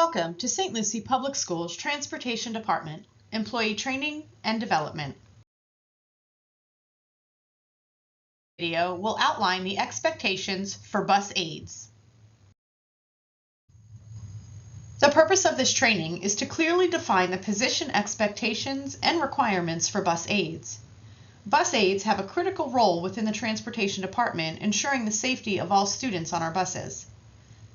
Welcome to St. Lucie Public Schools Transportation Department, Employee Training and Development. This video will outline the expectations for bus aides. The purpose of this training is to clearly define the position expectations and requirements for bus aides. Bus aides have a critical role within the Transportation Department, ensuring the safety of all students on our buses.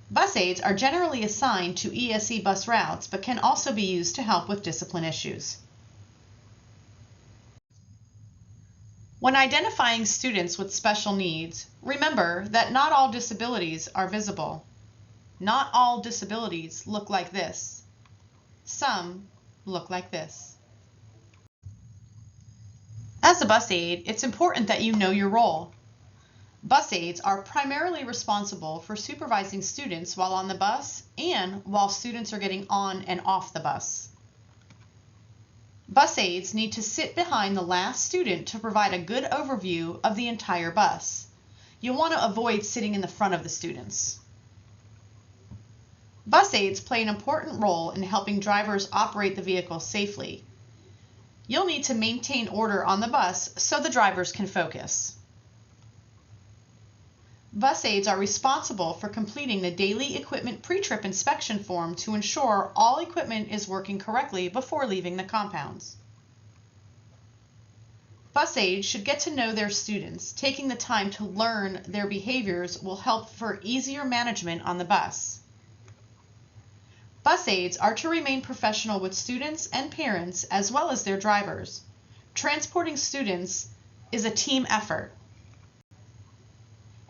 Bus aides are generally assigned to ESE bus routes, but can also be used to help with discipline issues. When identifying students with special needs, remember that not all disabilities are visible. Not all disabilities look like this. Some look like this. As a bus aide, it's important that you know your role. Bus aides are primarily responsible for supervising students while on the bus and while students are getting on and off the bus. Bus aides need to sit behind the last student to provide a good overview of the entire bus. You'll want to avoid sitting in the front of the students. Bus aides play an important role in helping drivers operate the vehicle safely. You'll need to maintain order on the bus so the drivers can focus. Bus aides are responsible for completing the daily equipment pre-trip inspection form to ensure all equipment is working correctly before leaving the compounds. Bus aides should get to know their students. Taking the time to learn their behaviors will help for easier management on the bus. Bus aides are to remain professional with students and parents as well as their drivers. Transporting students is a team effort.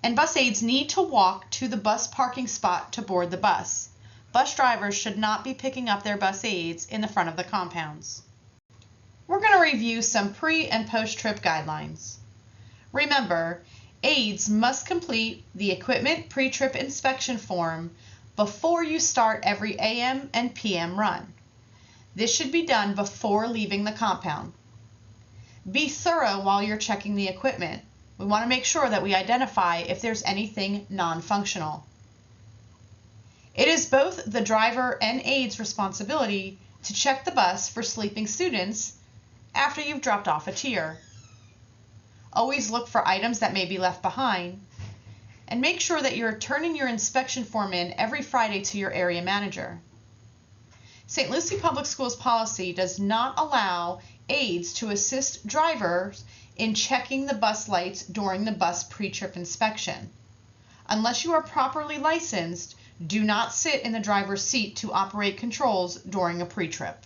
And bus aides need to walk to the bus parking spot to board the bus. Bus drivers should not be picking up their bus aides in the front of the compounds. We're going to review some pre- and post-trip guidelines. Remember, aides must complete the equipment pre-trip inspection form before you start every AM and PM run. This should be done before leaving the compound. Be thorough while you're checking the equipment. We want to make sure that we identify if there's anything non-functional. It is both the driver and aide's responsibility to check the bus for sleeping students after you've dropped off a tier. Always look for items that may be left behind, and make sure that you're turning your inspection form in every Friday to your area manager. St. Lucie Public Schools policy does not allow aides to assist drivers in checking the bus lights during the bus pre-trip inspection. Unless you are properly licensed, do not sit in the driver's seat to operate controls during a pre-trip.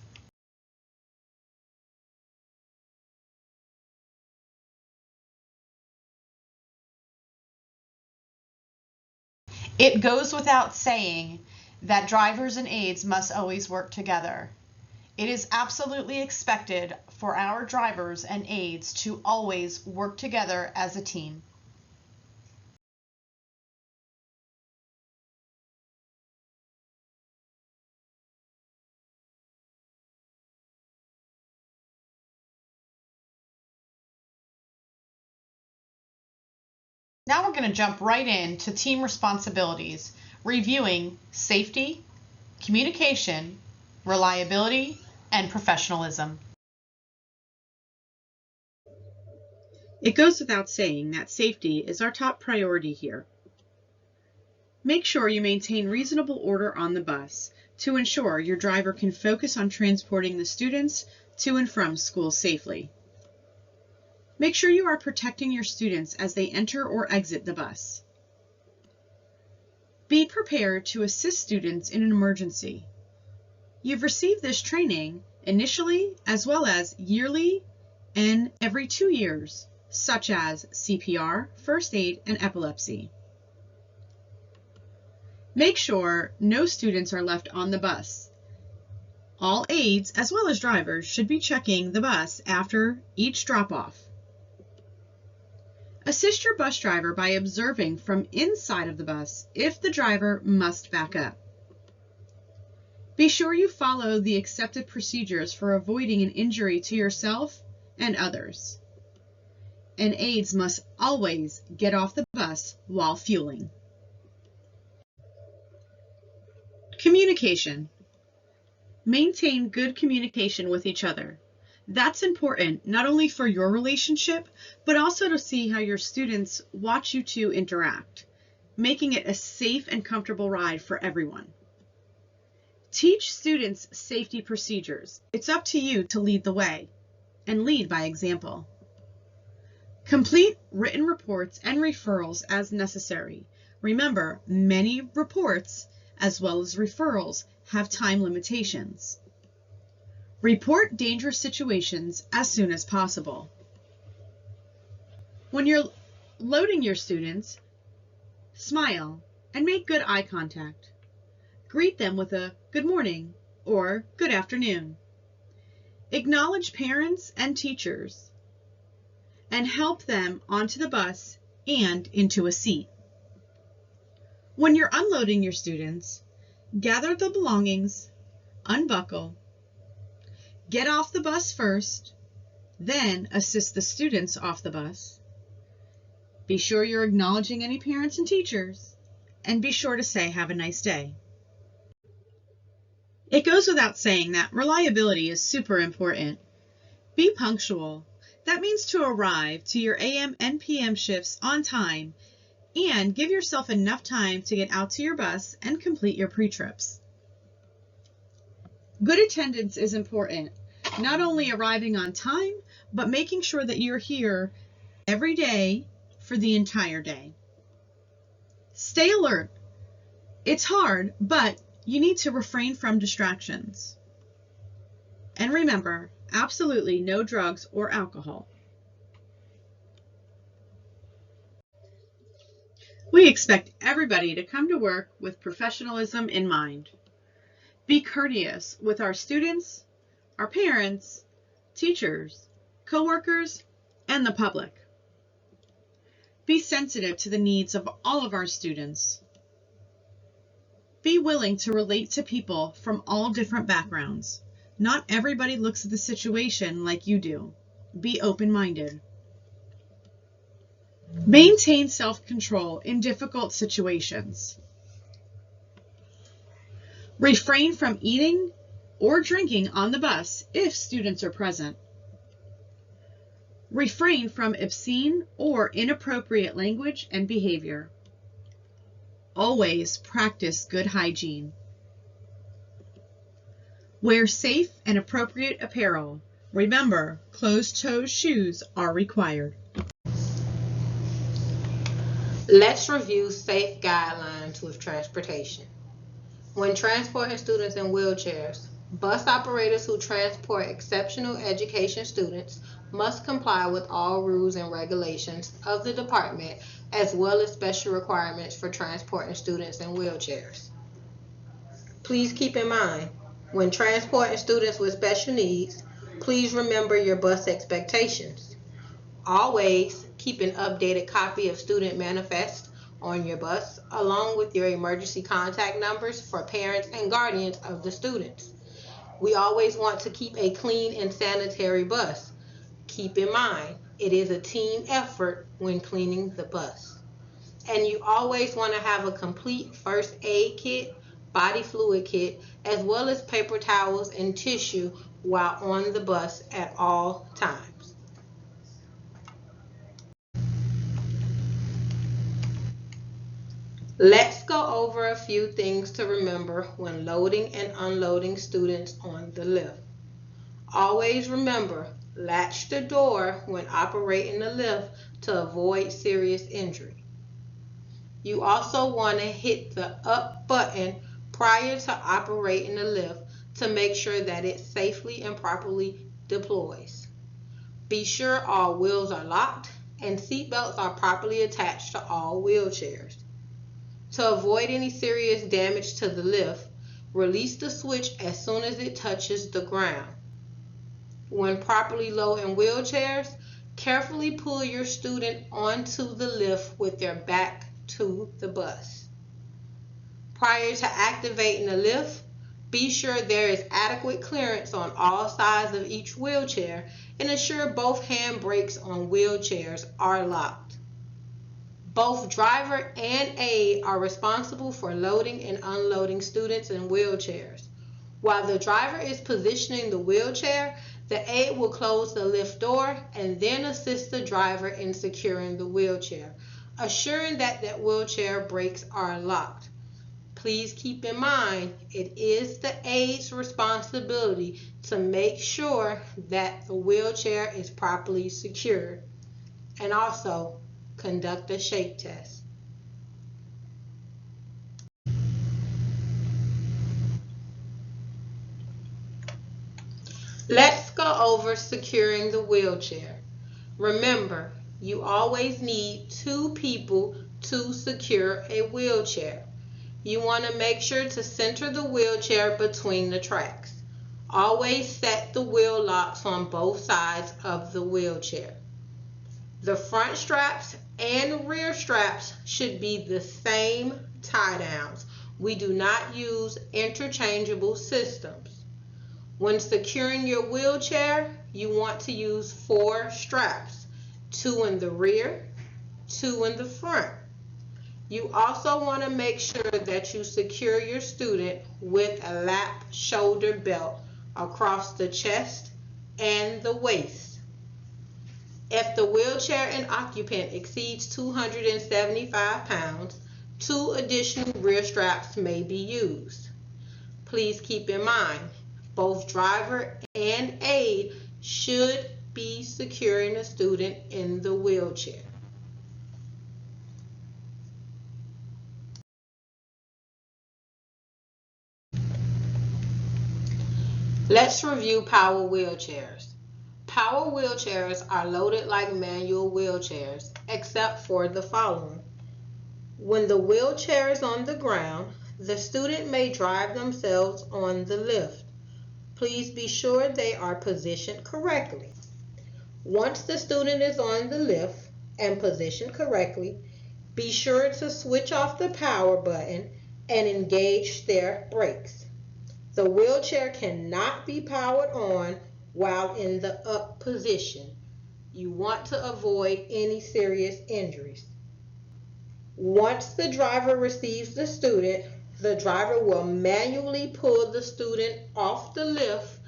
It goes without saying that drivers and aides must always work together. It is absolutely expected for our drivers and aides to always work together as a team. Now we're going to jump right into team responsibilities, reviewing safety, communication, reliability, and professionalism. It goes without saying that safety is our top priority here. Make sure you maintain reasonable order on the bus to ensure your driver can focus on transporting the students to and from school safely. Make sure you are protecting your students as they enter or exit the bus. Be prepared to assist students in an emergency. You've received this training initially as well as yearly and every 2 years, such as CPR, first aid, and epilepsy. Make sure no students are left on the bus. All aides as well as drivers should be checking the bus after each drop-off. Assist your bus driver by observing from inside of the bus if the driver must back up. Be sure you follow the accepted procedures for avoiding an injury to yourself and others. And aides must always get off the bus while fueling. Communication. Maintain good communication with each other. That's important not only for your relationship, but also to see how your students watch you two interact, making it a safe and comfortable ride for everyone. Teach students safety procedures. It's up to you to lead the way, and lead by example. Complete written reports and referrals as necessary. Remember, many reports, as well as referrals, have time limitations. Report dangerous situations as soon as possible. When you're loading your students, smile and make good eye contact. Greet them with a good morning or good afternoon. Acknowledge parents and teachers and help them onto the bus and into a seat. When you're unloading your students, gather the belongings, unbuckle, get off the bus first, then assist the students off the bus. Be sure you're acknowledging any parents and teachers, and be sure to say, "Have a nice day." It goes without saying that reliability is super important. Be punctual. That means to arrive to your AM and PM shifts on time, and give yourself enough time to get out to your bus and complete your pre-trips. Good attendance is important, not only arriving on time, but making sure that you're here every day for the entire day. Stay alert. It's hard, but you need to refrain from distractions. And remember, absolutely no drugs or alcohol. We expect everybody to come to work with professionalism in mind. Be courteous with our students, our parents, teachers, coworkers, and the public. Be sensitive to the needs of all of our students. Be willing to relate to people from all different backgrounds. Not everybody looks at the situation like you do. Be open-minded. Maintain self-control in difficult situations. Refrain from eating or drinking on the bus if students are present. Refrain from obscene or inappropriate language and behavior. Always practice good hygiene. Wear safe and appropriate apparel. Remember, closed-toe shoes are required. Let's review safe guidelines with transportation. When transporting students in wheelchairs, bus operators who transport exceptional education students must comply with all rules and regulations of the department, as well as special requirements for transporting students in wheelchairs. Please keep in mind, when transporting students with special needs, please remember your bus expectations. Always keep an updated copy of student manifest on your bus, along with your emergency contact numbers for parents and guardians of the students. We always want to keep a clean and sanitary bus. Keep in mind, it is a team effort when cleaning the bus. And you always want to have a complete first aid kit, body fluid kit, as well as paper towels and tissue while on the bus at all times. Let's go over a few things to remember when loading and unloading students on the lift. Always remember, latch the door when operating the lift to avoid serious injury. You also want to hit the up button prior to operating the lift to make sure that it safely and properly deploys. Be sure all wheels are locked and seatbelts are properly attached to all wheelchairs. To avoid any serious damage to the lift, release the switch as soon as it touches the ground. When properly loading wheelchairs, carefully pull your student onto the lift with their back to the bus. Prior to activating the lift, be sure there is adequate clearance on all sides of each wheelchair and ensure both hand brakes on wheelchairs are locked. Both driver and aide are responsible for loading and unloading students in wheelchairs. While the driver is positioning the wheelchair, the aide will close the lift door and then assist the driver in securing the wheelchair, assuring that the wheelchair brakes are locked. Please keep in mind, it is the aide's responsibility to make sure that the wheelchair is properly secured, and also conduct a shake test. Let's go over securing the wheelchair. Remember, you always need 2 people to secure a wheelchair. You want to make sure to center the wheelchair between the tracks. Always set the wheel locks on both sides of the wheelchair. The front straps and rear straps should be the same tie downs. We do not use interchangeable systems. When securing your wheelchair, you want to use 4 straps, 2 in the rear, 2 in the front. You also want to make sure that you secure your student with a lap shoulder belt across the chest and the waist. If the wheelchair and occupant exceeds 275 pounds, 2 additional rear straps may be used. Please keep in mind, both driver and aide should be securing the student in the wheelchair. Let's review power wheelchairs. Power wheelchairs are loaded like manual wheelchairs, except for the following. When the wheelchair is on the ground, the student may drive themselves on the lift. Please be sure they are positioned correctly. Once the student is on the lift and positioned correctly, be sure to switch off the power button and engage their brakes. The wheelchair cannot be powered on while in the up position. You want to avoid any serious injuries. Once the driver receives the student, the driver will manually pull the student off the lift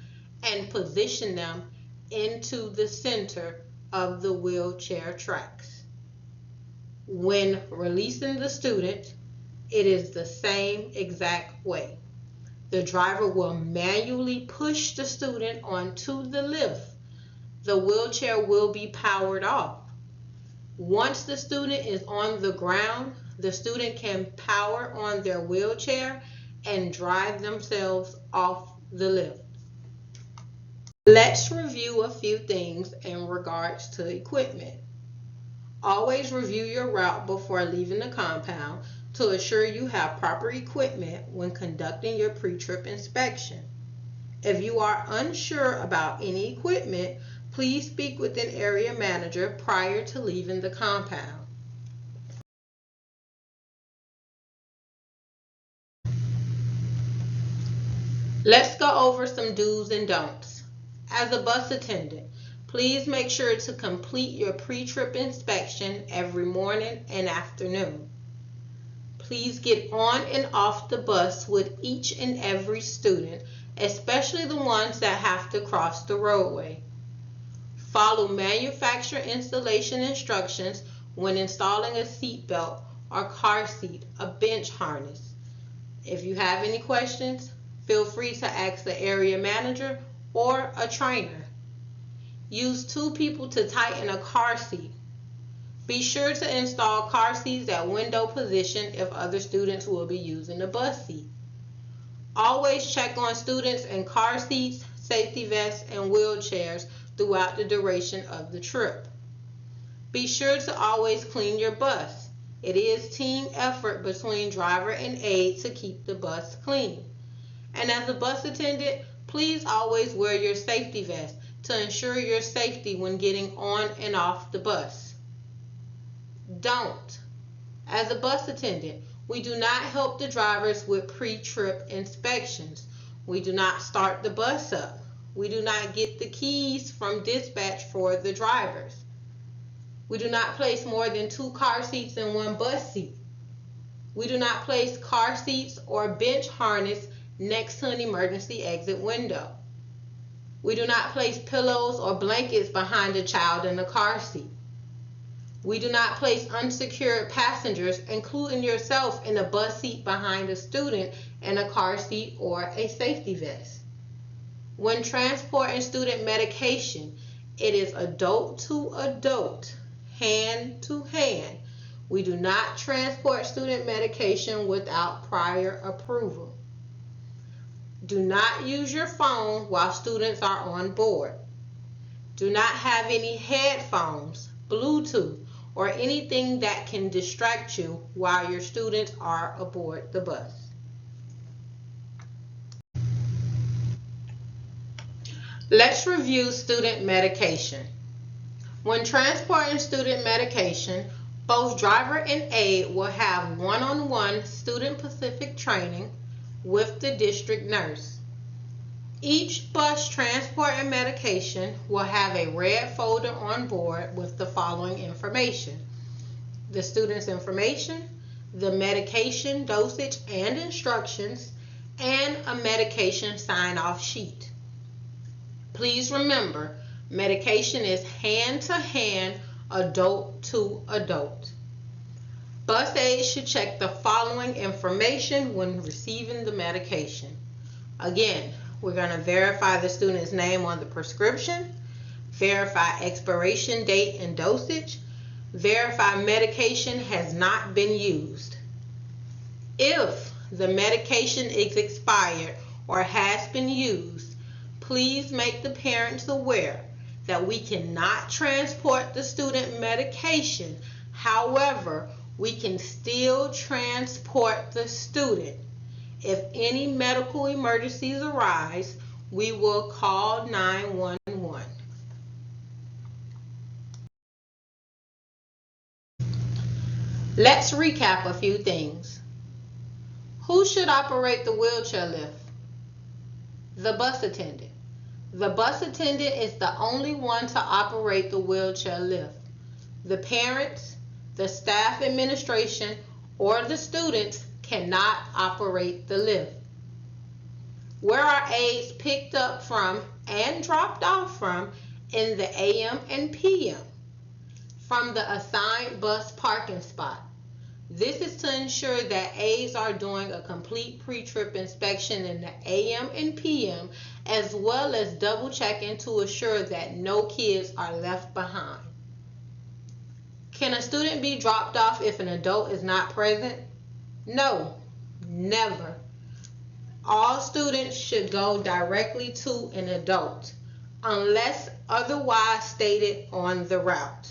and position them into the center of the wheelchair tracks. When releasing the student, it is the same exact way. The driver will manually push the student onto the lift. The wheelchair will be powered off. Once the student is on the ground, the student can power on their wheelchair and drive themselves off the lift. Let's review a few things in regards to equipment. Always review your route before leaving the compound to assure you have proper equipment when conducting your pre-trip inspection. If you are unsure about any equipment, please speak with an area manager prior to leaving the compound. Let's go over some do's and don'ts. As a bus attendant, please make sure to complete your pre-trip inspection every morning and afternoon. Please get on and off the bus with each and every student, especially the ones that have to cross the roadway. Follow manufacturer installation instructions when installing a seat belt or car seat, a bench harness. If you have any questions, feel free to ask the area manager or a trainer. Use 2 people to tighten a car seat. Be sure to install car seats at window position if other students will be using the bus seat. Always check on students in car seats, safety vests, and wheelchairs throughout the duration of the trip. Be sure to always clean your bus. It is team effort between driver and aide to keep the bus clean. And as a bus attendant, please always wear your safety vest to ensure your safety when getting on and off the bus. Don't. As a bus attendant, we do not help the drivers with pre-trip inspections. We do not start the bus up. We do not get the keys from dispatch for the drivers. We do not place more than 2 car seats in one bus seat. We do not place car seats or bench harness next to an emergency exit window. We do not place pillows or blankets behind a child in a car seat. We do not place unsecured passengers, including yourself, in a bus seat behind a student in a car seat or a safety vest. When transporting student medication, it is adult to adult, hand to hand. We do not transport student medication without prior approval. Do not use your phone while students are on board. Do not have any headphones, Bluetooth, or anything that can distract you while your students are aboard the bus. Let's review student medication. When transporting student medication, both driver and aide will have one-on-one student-specific training with the district nurse. Each bus transporting medication will have a red folder on board with the following information: the student's information, the medication dosage and instructions, and a medication sign-off sheet. Please remember, medication is hand-to-hand, adult to adult. Bus aides should check the following information when receiving the medication. Again, we're going to verify the student's name on the prescription, verify expiration date and dosage, verify medication has not been used. If the medication is expired or has been used, please make the parents aware that we cannot transport the student medication. However, we can still transport the student. If any medical emergencies arise, we will call 911. Let's recap a few things. Who should operate the wheelchair lift? The bus attendant. The bus attendant is the only one to operate the wheelchair lift. The parents, the staff administration, or the students cannot operate the lift. Where are aides picked up from and dropped off from in the AM and PM? From the assigned bus parking spot. This is to ensure that aides are doing a complete pre-trip inspection in the AM and PM, as well as double checking to assure that no kids are left behind. Can a student be dropped off if an adult is not present? No, never. All students should go directly to an adult, unless otherwise stated on the route.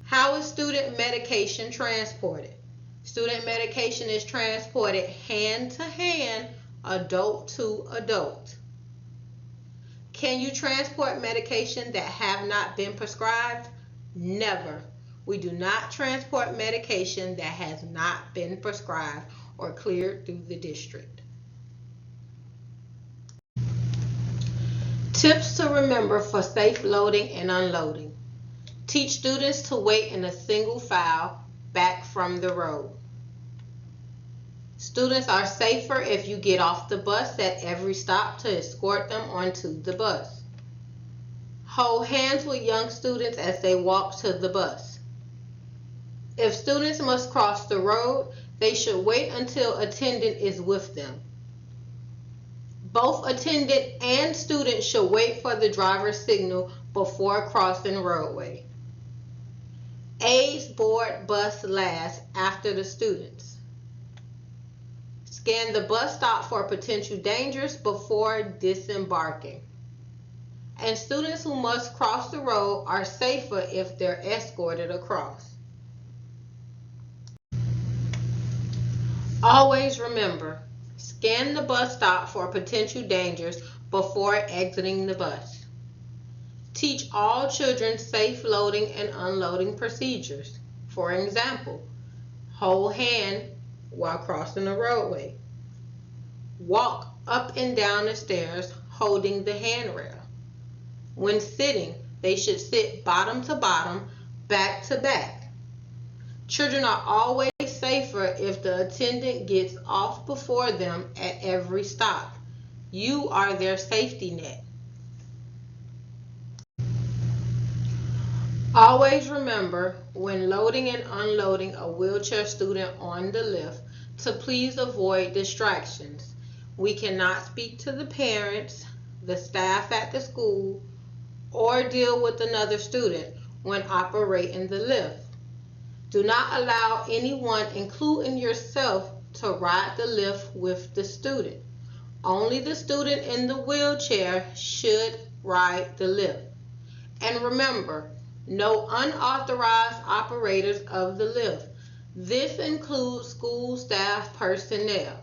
How is student medication transported? Student medication is transported hand to hand, adult to adult. Can you transport medication that have not been prescribed? Never. We do not transport medication that has not been prescribed or cleared through the district. Tips to remember for safe loading and unloading. Teach students to wait in a single file back from the road. Students are safer if you get off the bus at every stop to escort them onto the bus. Hold hands with young students as they walk to the bus. If students must cross the road, they should wait until attendant is with them. Both attendant and student should wait for the driver's signal before crossing the roadway. Aides board bus last after the students. Scan the bus stop for potential dangers before disembarking. And students who must cross the road are safer if they're escorted across. Always remember, scan the bus stop for potential dangers before exiting the bus. Teach all children safe loading and unloading procedures. For example, hold hand while crossing the roadway. Walk up and down the stairs holding the handrail. When sitting, they should sit bottom to bottom, back to back. Children are always safer if the attendant gets off before them at every stop. You are their safety net. Always remember when loading and unloading a wheelchair student on the lift to please avoid distractions. We cannot speak to the parents, the staff at the school, or deal with another student when operating the lift. Do not allow anyone, including yourself, to ride the lift with the student. Only the student in the wheelchair should ride the lift. And remember, no unauthorized operators of the lift. This includes school staff personnel.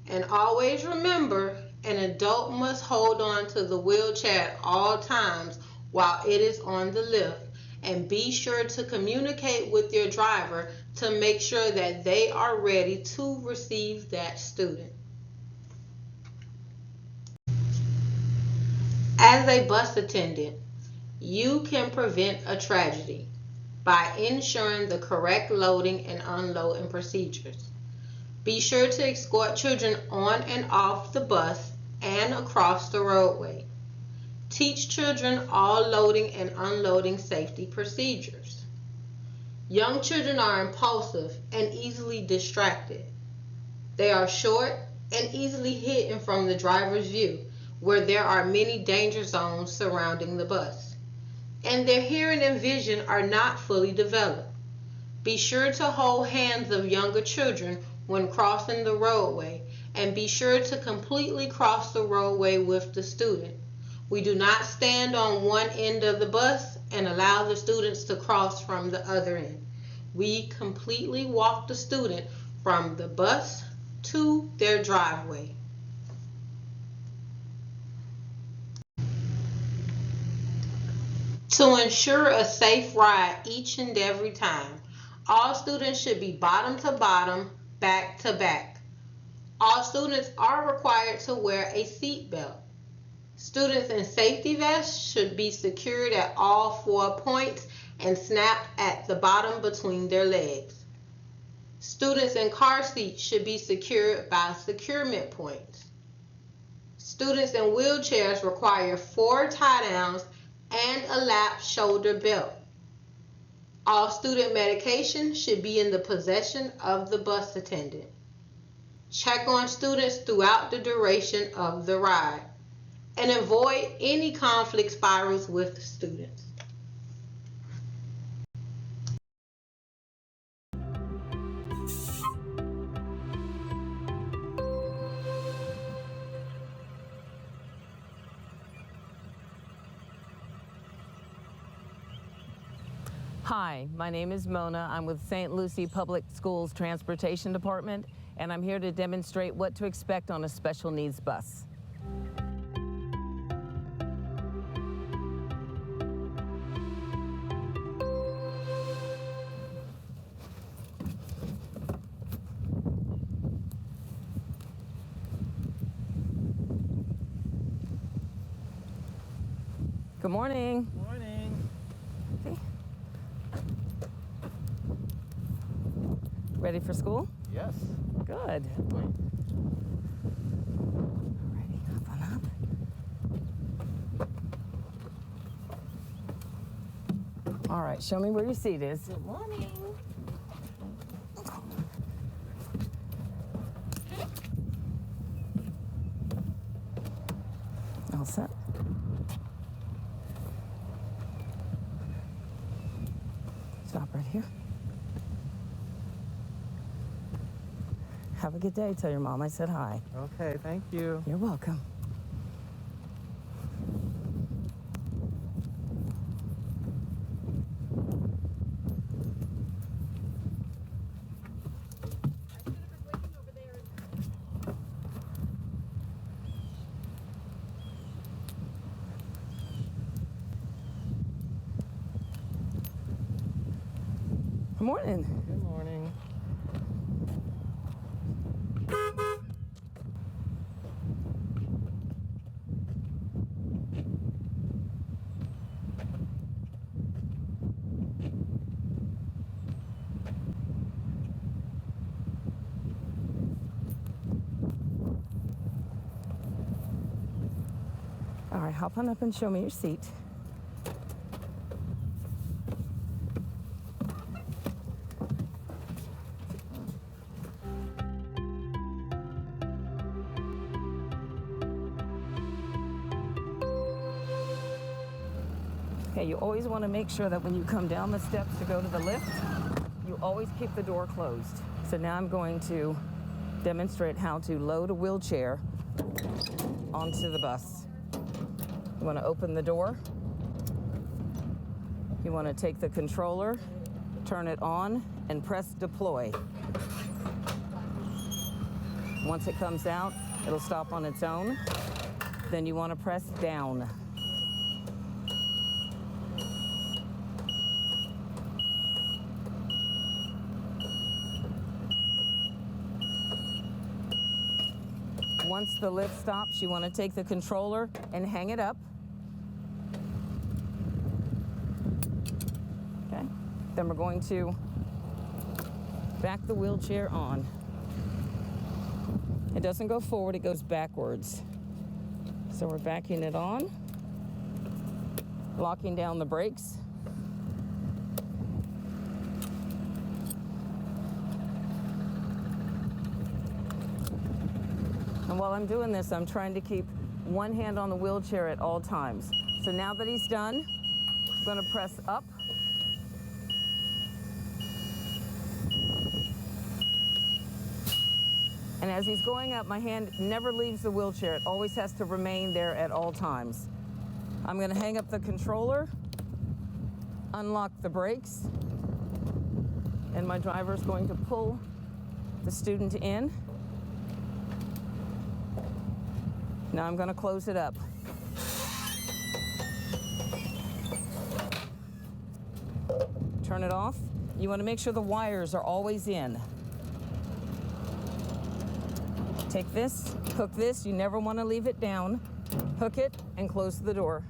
And always remember, an adult must hold on to the wheelchair at all times while it is on the lift. And be sure to communicate with your driver to make sure that they are ready to receive that student. As a bus attendant, you can prevent a tragedy by ensuring the correct loading and unloading procedures. Be sure to escort children on and off the bus and across the roadway. Teach children all loading and unloading safety procedures. Young children are impulsive and easily distracted. They are short and easily hidden from the driver's view, where there are many danger zones surrounding the bus. And their hearing and vision are not fully developed. Be sure to hold hands of younger children when crossing the roadway, and be sure to completely cross the roadway with the student. We do not stand on one end of the bus and allow the students to cross from the other end. We completely walk the student from the bus to their driveway. To ensure a safe ride each and every time, all students should be bottom to bottom, back to back. All students are required to wear a seat belt. Students in safety vests should be secured at all 4 points and snapped at the bottom between their legs. Students in car seats should be secured by securement points. Students in wheelchairs require 4 tie-downs and a lap shoulder belt. All student medication should be in the possession of the bus attendant. Check on students throughout the duration of the ride, and avoid any conflict spirals with students. Hi, my name is Mona. I'm with St. Lucie Public Schools Transportation Department, and I'm here to demonstrate what to expect on a special needs bus. Good morning. Morning. Okay. Ready for school? Yes. Good. Wait. Ready, hop on up. All right, show me where your seat is. Good morning. All set. Stop right here. Have a good day. Tell your mom I said hi. Okay, thank you. You're welcome. Good morning. Good morning. right, hop on up and show me your seat. Okay, you always want to make sure that when you come down the steps to go to the lift, you always keep the door closed. So now I'm going to demonstrate how to load a wheelchair onto the bus. You want to open the door. You want to take the controller, turn it on, and press deploy. Once it comes out, it'll stop on its own. Then you want to press down. Once the lift stops, you want to take the controller and hang it up. Okay. Then we're going to back the wheelchair on. It doesn't go forward, it goes backwards. So we're backing it on, locking down the brakes. And while I'm doing this, I'm trying to keep one hand on the wheelchair at all times. So now that he's done, I'm going to press up. And as he's going up, my hand never leaves the wheelchair. It always has to remain there at all times. I'm going to hang up the controller, unlock the brakes, and my driver is going to pull the student in. Now I'm going to close it up. Turn it off. You want to make sure the wires are always in. Take this, hook this. You never want to leave it down. Hook it and close the door.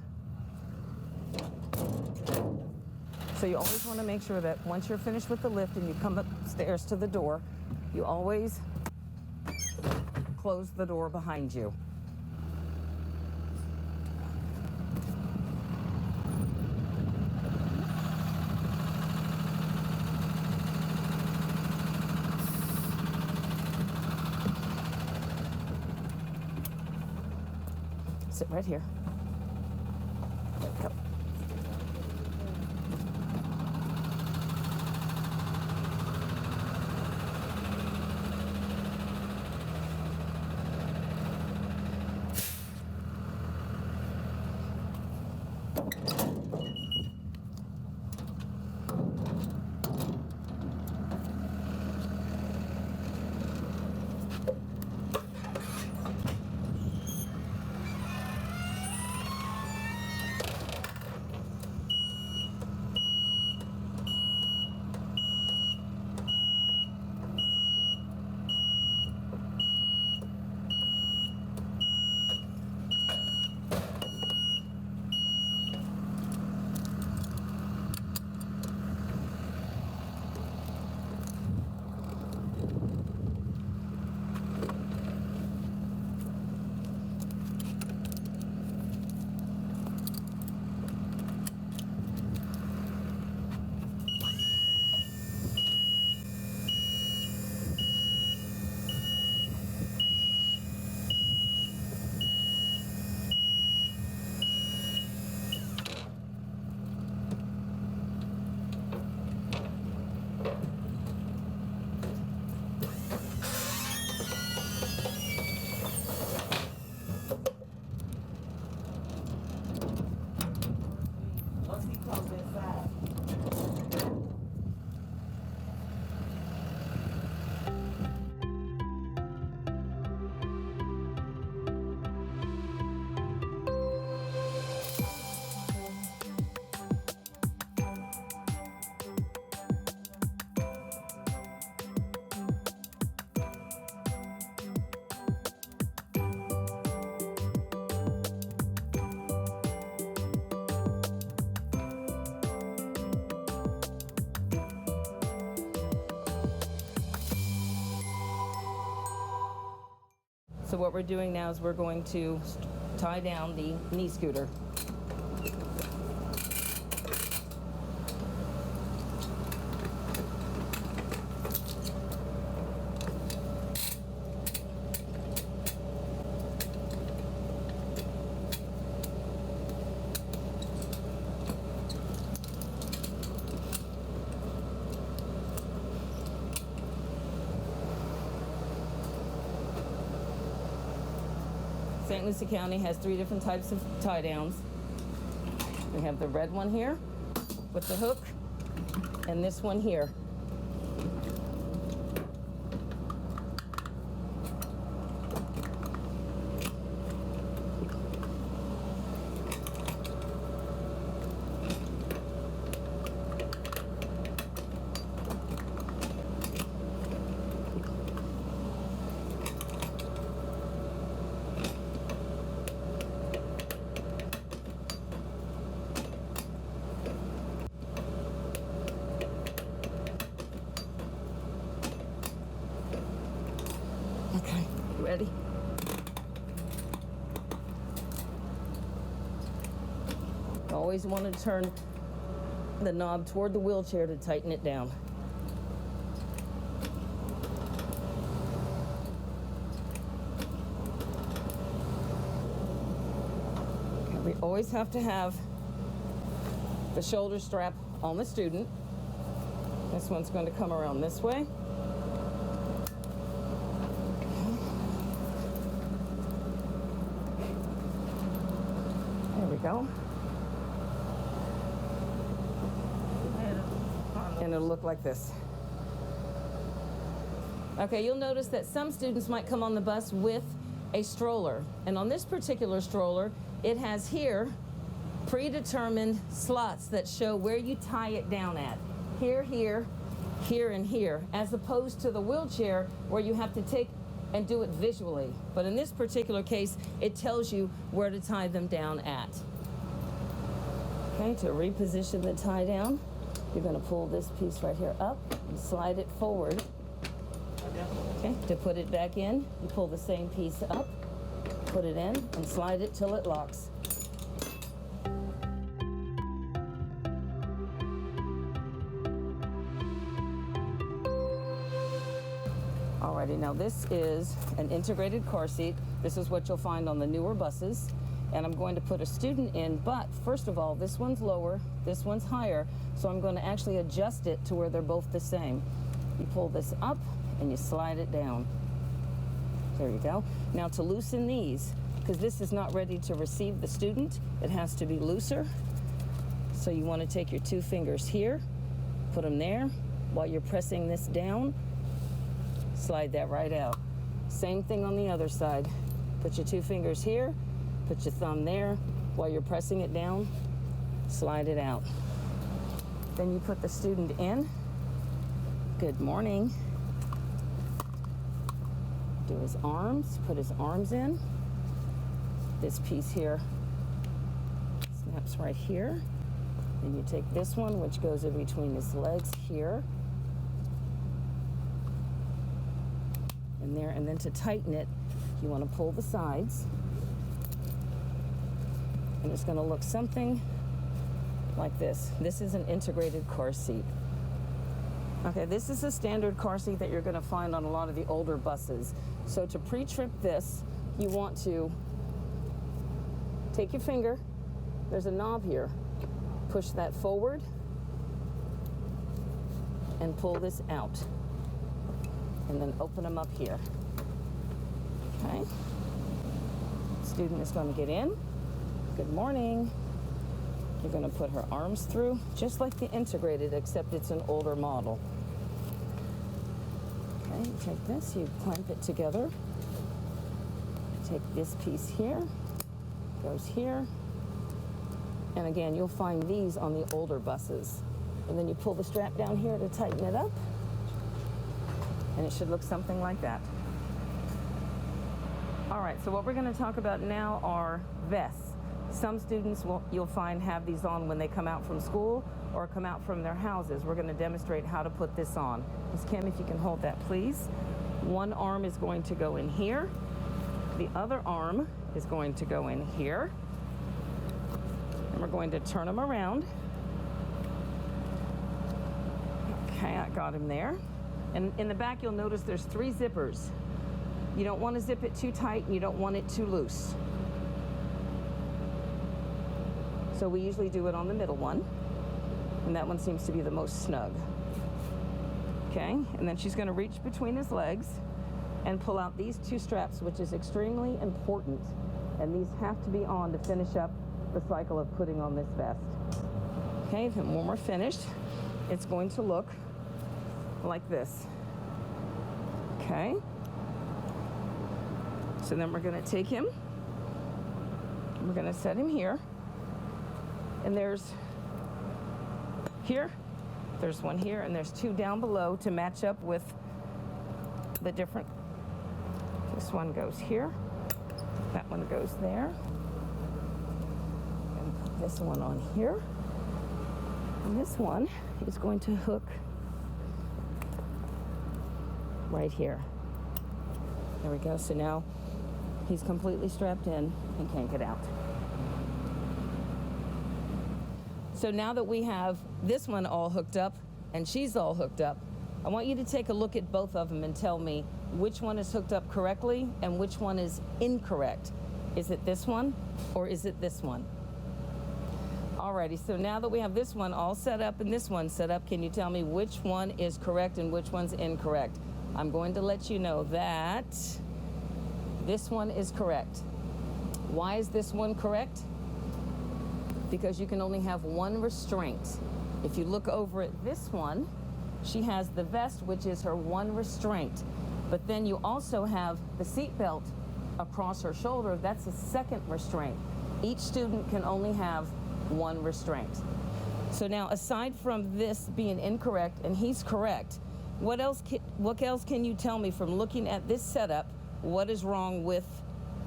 So you always want to make sure that once you're finished with the lift and you come upstairs to the door, you always close the door behind you. Sit right here. Go. So what we're doing now is we're going to tie down the knee scooter. St. Lucie County has 3 different types of tie downs. We have the red one here with the hook, and this one here. Okay, ready? Always want to turn the knob toward the wheelchair to tighten it down. Okay, we always have to have the shoulder strap on the student. This one's going to come around this way. There we go. And it'll look like this. Okay, you'll notice that some students might come on the bus with a stroller. And on this particular stroller, it has here predetermined slots that show where you tie it down at. Here, here, here, and here, as opposed to the wheelchair where you have to take and do it visually. But in this particular case, it tells you where to tie them down at. Okay, to reposition the tie down, you're going to pull this piece right here up and slide it forward. Okay, to put it back in, you pull the same piece up, put it in, and slide it till it locks. Alrighty, now this is an integrated car seat. This is what you'll find on the newer buses. And I'm going to put a student in, but first of all, this one's lower, this one's higher, so I'm going to actually adjust it to where they're both the same. You pull this up and you slide it down. There you go. Now to loosen these, because this is not ready to receive the student, it has to be looser. So you want to take your 2 fingers here, put them there. While you're pressing this down, slide that right out. Same thing on the other side. Put your 2 fingers here, put your thumb there. While you're pressing it down, slide it out. Then you put the student in. Good morning. Do his arms, put his arms in. This piece here snaps right here. Then you take this one, which goes in between his legs here. And there, and then to tighten it, you want to pull the sides. And it's going to look something like this. This is an integrated car seat. Okay, this is a standard car seat that you're going to find on a lot of the older buses. So to pre-trip this, you want to take your finger, there's a knob here, push that forward and pull this out. And then open them up here. Okay. Student is going to get in. Good morning. You're going to put her arms through, just like the integrated, except it's an older model. Okay, you take this, you clamp it together. Take this piece here, goes here. And again, you'll find these on the older buses. And then you pull the strap down here to tighten it up. And it should look something like that. All right, so what we're going to talk about now are vests. Some students you'll find have these on when they come out from school or come out from their houses. We're going to demonstrate how to put this on. Ms. Kim, if you can hold that, please. One arm is going to go in here. The other arm is going to go in here. And we're going to turn him around. Okay, I got him there. And in the back, you'll notice there's 3 zippers. You don't want to zip it too tight and you don't want it too loose. So we usually do it on the middle one. And that one seems to be the most snug. Okay, and then she's going to reach between his legs and pull out these 2 straps, which is extremely important. And these have to be on to finish up the cycle of putting on this vest. Okay, then when we're finished, it's going to look like this. Okay. So then we're going to take him, we're going to set him here. And there's one here, and there's 2 down below to match up with the different. This one goes here, that one goes there. And put this one on here. And this one is going to hook right here. There we go. So now he's completely strapped in and can't get out. So now that we have this one all hooked up and she's all hooked up, I want you to take a look at both of them and tell me which one is hooked up correctly and which one is incorrect. Is it this one or is it this one? Alrighty, so now that we have this one all set up and this one set up, can you tell me which one is correct and which one's incorrect? I'm going to let you know that this one is correct. Why is this one correct? Because you can only have one restraint. If you look over at this one, she has the vest, which is her one restraint. But then you also have the seat belt across her shoulder. That's a second restraint. Each student can only have one restraint. So now, aside from this being incorrect and he's correct, what else can you tell me from looking at this setup? What is wrong with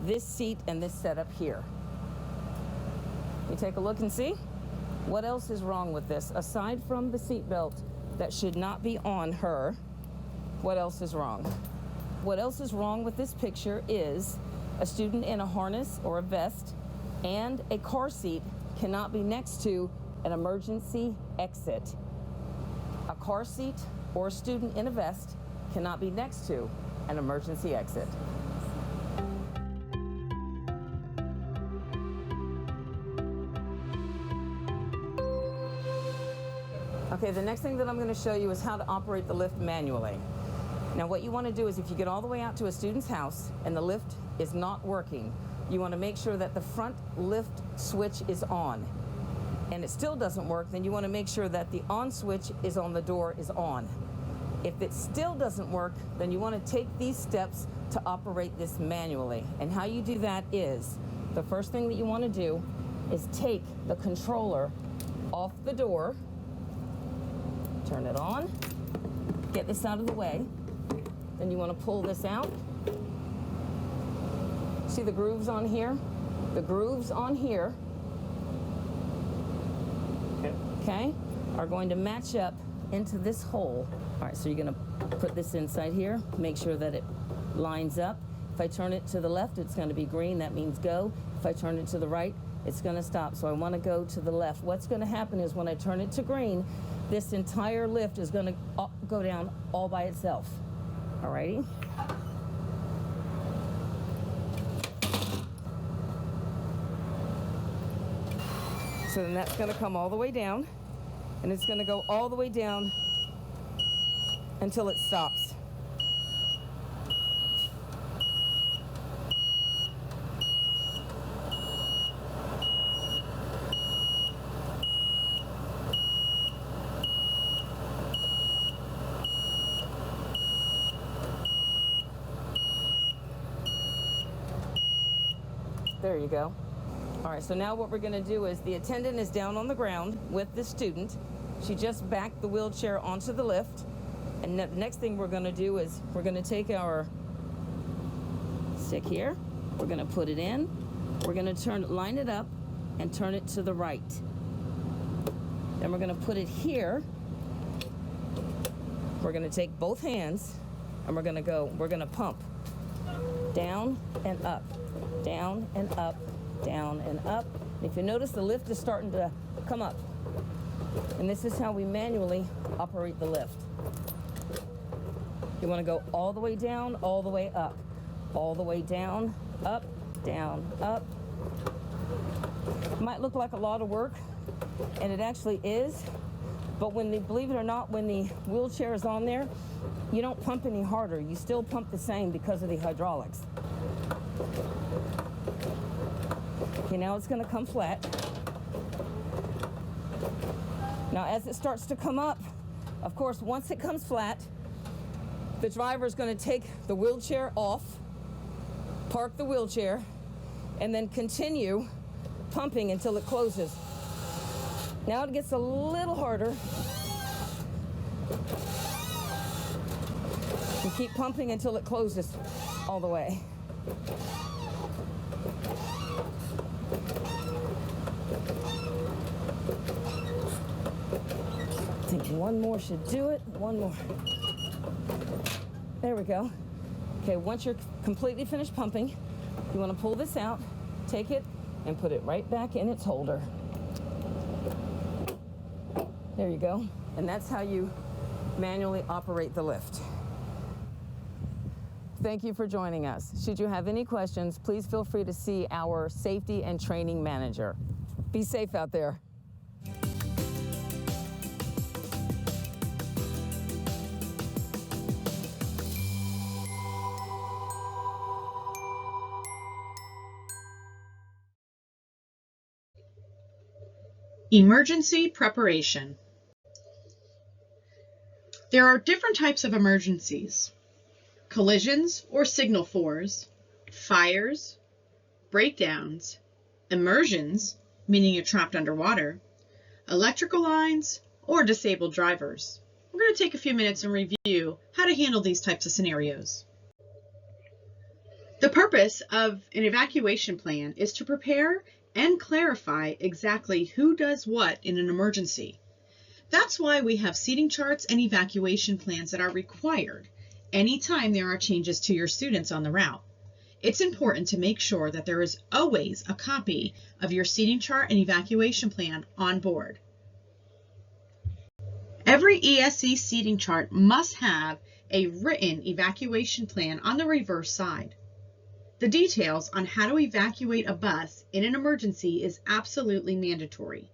this seat and this setup here? You take a look and see what else is wrong with this aside from the seat belt that should not be on her. What else is wrong? What else is wrong with this picture is a student in a harness or a vest and a car seat cannot be next to an emergency exit. A car seat or a student in a vest cannot be next to an emergency exit. Okay, the next thing that I'm going to show you is how to operate the lift manually. Now what you want to do is if you get all the way out to a student's house and the lift is not working, you want to make sure that the front lift switch is on. And it still doesn't work, then you want to make sure that the on switch is on the door is on. If it still doesn't work, then you want to take these steps to operate this manually. And how you do that is, the first thing that you want to do is take the controller off the door, turn it on, get this out of the way, then you want to pull this out. See the grooves on here? The grooves on here, okay, are going to match up into this hole. All right, so you're going to put this inside here, make sure that it lines up. If I turn it to the left, it's going to be green, that means go. If I turn it to the right, it's going to stop. So I want to go to the left. What's going to happen is when I turn it to green, this entire lift is going to go down all by itself. All righty? So then that's going to come all the way down, and it's going to go all the way down until it stops. There you go. All right, so now what we're going to do is the attendant is down on the ground with the student. She just backed the wheelchair onto the lift. And the next thing we're going to do is we're going to take our stick here. We're going to put it in. We're going to line it up and turn it to the right. Then we're going to put it here. We're going to take both hands and we're going to pump. down and up, down and up, down and up. If you notice, the lift is starting to come up. And this is how we manually operate the lift. You want to go all the way down, all the way up, all the way down, up, down, up. It might look like a lot of work, and it actually is, but believe it or not, when the wheelchair is on there, you don't pump any harder. You still pump the same because of the hydraulics. Okay, now it's going to come flat. Now as it starts to come up, of course, once it comes flat, the driver is going to take the wheelchair off, park the wheelchair, and then continue pumping until it closes. Now it gets a little harder. You keep pumping until it closes all the way. I think one more should do it. One more. There we go. Okay, once you're completely finished pumping, you want to pull this out, take it, and put it right back in its holder. There you go. And that's how you manually operate the lift. Thank you for joining us. Should you have any questions, please feel free to see our safety and training manager. Be safe out there. Emergency preparation. There are different types of emergencies: collisions or signal fours, fires, breakdowns, immersions, meaning you're trapped underwater, electrical lines, or disabled drivers. We're going to take a few minutes and review how to handle these types of scenarios. The purpose of an evacuation plan is to prepare and clarify exactly who does what in an emergency. That's why we have seating charts and evacuation plans that are required anytime there are changes to your students on the route. It's important to make sure that there is always a copy of your seating chart and evacuation plan on board. Every ESE seating chart must have a written evacuation plan on the reverse side. The details on how to evacuate a bus in an emergency is absolutely mandatory.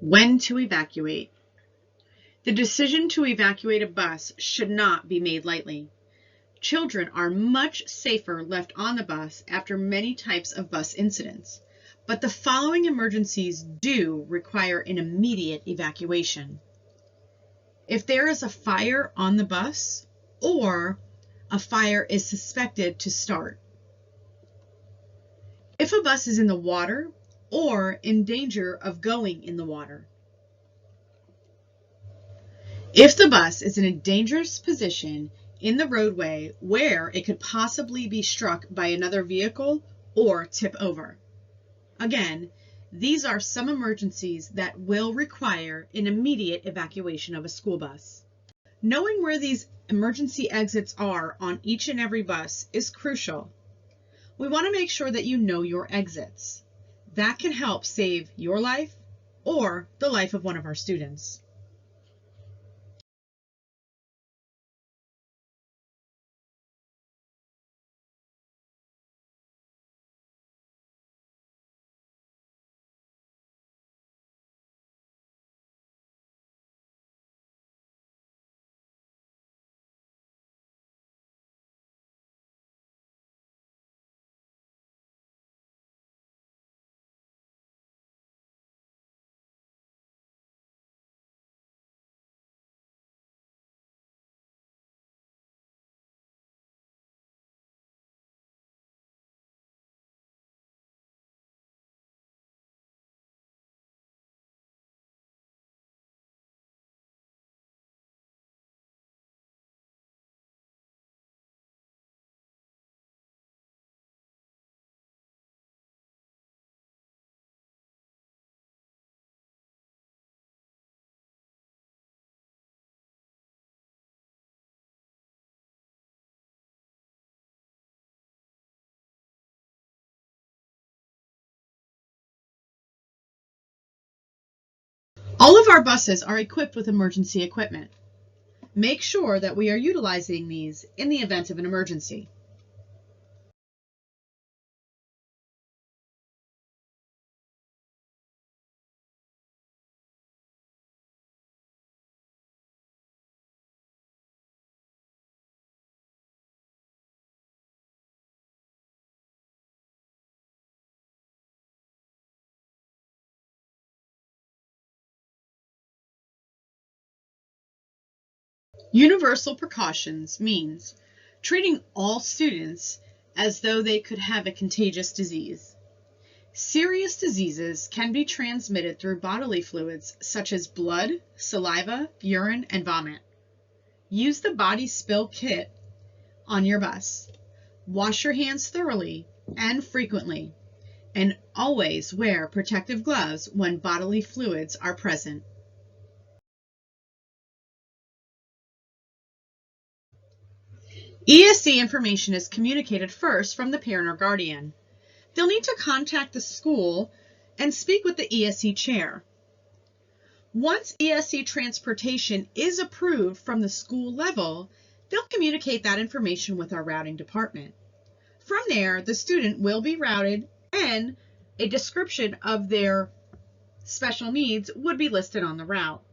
When to evacuate. The decision to evacuate a bus should not be made lightly. Children are much safer left on the bus after many types of bus incidents, but the following emergencies do require an immediate evacuation. If there is a fire on the bus or a fire is suspected to start. If a bus is in the water or in danger of going in the water. If the bus is in a dangerous position in the roadway where it could possibly be struck by another vehicle or tip over. Again, these are some emergencies that will require an immediate evacuation of a school bus. Knowing where these emergency exits are on each and every bus is crucial. We want to make sure that you know your exits. That can help save your life or the life of one of our students. All of our buses are equipped with emergency equipment. Make sure that we are utilizing these in the event of an emergency. Universal precautions means treating all students as though they could have a contagious disease. Serious diseases can be transmitted through bodily fluids such as blood, saliva, urine, and vomit. Use the body spill kit on your bus. Wash your hands thoroughly and frequently, and always wear protective gloves when bodily fluids are present. ESE information is communicated first from the parent or guardian. They'll need to contact the school and speak with the ESE chair. Once ESE transportation is approved from the school level, they'll communicate that information with our routing department. From there, the student will be routed and a description of their special needs would be listed on the route,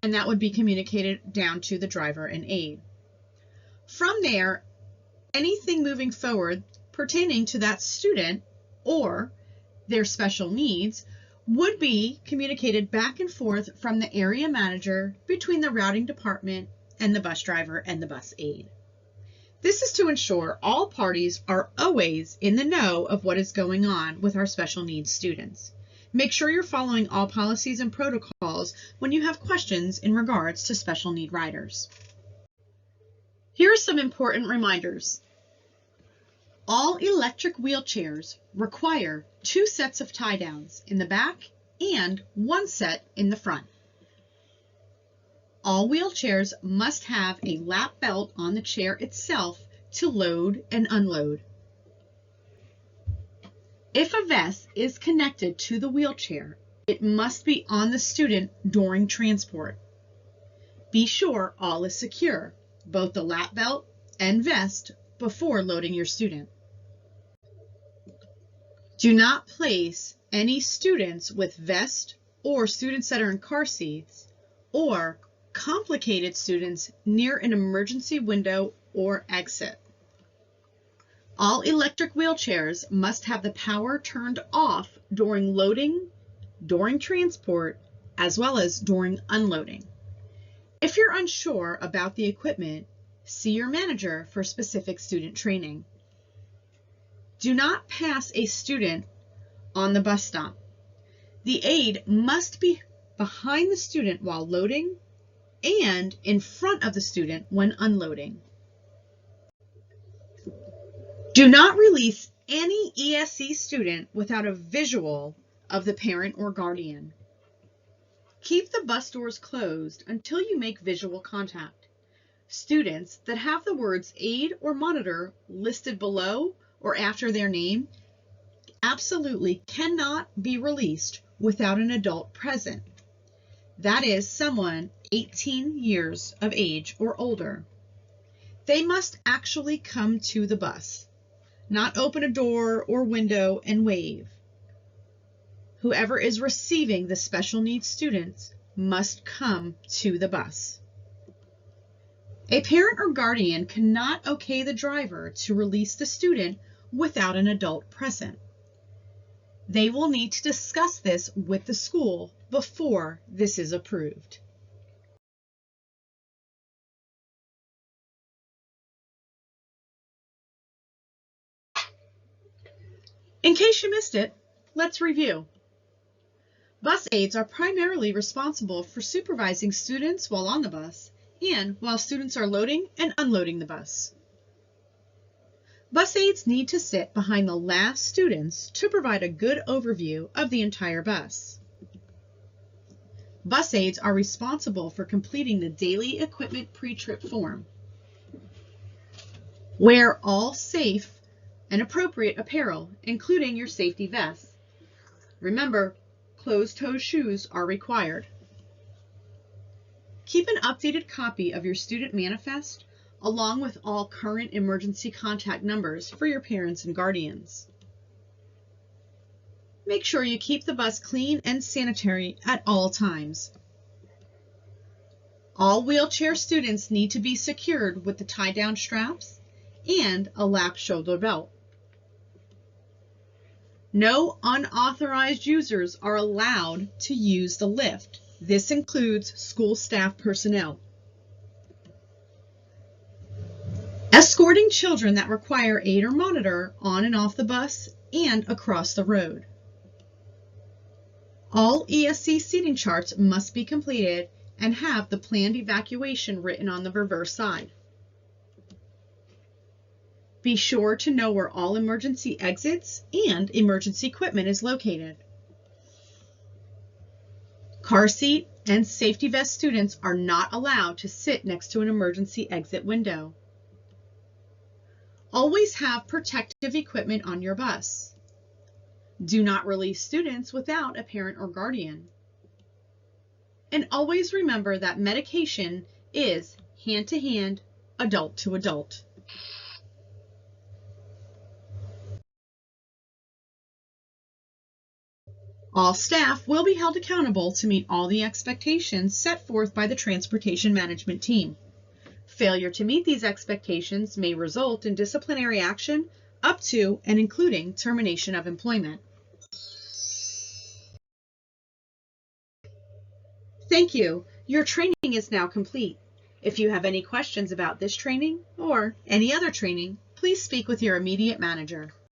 and that would be communicated down to the driver and aide. From there, anything moving forward pertaining to that student or their special needs would be communicated back and forth from the area manager between the routing department and the bus driver and the bus aide. This is to ensure all parties are always in the know of what is going on with our special needs students. Make sure you're following all policies and protocols when you have questions in regards to special need riders. Here are some important reminders. All electric wheelchairs require 2 sets of tie downs in the back and 1 set in the front. All wheelchairs must have a lap belt on the chair itself to load and unload. If a vest is connected to the wheelchair, it must be on the student during transport. Be sure all is secure, both the lap belt and vest, before loading your student. Do not place any students with vest or students that are in car seats or complicated students near an emergency window or exit. All electric wheelchairs must have the power turned off during loading, during transport, as well as during unloading. If you're unsure about the equipment, see your manager for specific student training. Do not pass a student on the bus stop. The aide must be behind the student while loading and in front of the student when unloading. Do not release any ESE student without a visual of the parent or guardian. Keep the bus doors closed until you make visual contact. Students that have the words aide or monitor listed below or after their name absolutely cannot be released without an adult present. That is someone 18 years of age or older. They must actually come to the bus, not open a door or window and wave. Whoever is receiving the special needs students must come to the bus. A parent or guardian cannot okay the driver to release the student without an adult present. They will need to discuss this with the school before this is approved. In case you missed it, let's review. Bus aides are primarily responsible for supervising students while on the bus and while students are loading and unloading the bus. Bus aides need to sit behind the last students to provide a good overview of the entire bus. Bus aides are responsible for completing the daily equipment pre-trip form. Wear all safe and appropriate apparel, including your safety vests. Remember, closed-toe shoes are required. Keep an updated copy of your student manifest along with all current emergency contact numbers for your parents and guardians. Make sure you keep the bus clean and sanitary at all times. All wheelchair students need to be secured with the tie-down straps and a lap shoulder belt. No unauthorized users are allowed to use the lift. This includes school staff personnel. Escorting children that require aid or monitor on and off the bus and across the road. All ESC seating charts must be completed and have the planned evacuation written on the reverse side. Be sure to know where all emergency exits and emergency equipment is located. Car seat and safety vest students are not allowed to sit next to an emergency exit window. Always have protective equipment on your bus. Do not release students without a parent or guardian. And always remember that medication is hand to hand, adult to adult. All staff will be held accountable to meet all the expectations set forth by the transportation management team. Failure to meet these expectations may result in disciplinary action up to and including termination of employment. Thank you. Your training is now complete. If you have any questions about this training or any other training, please speak with your immediate manager.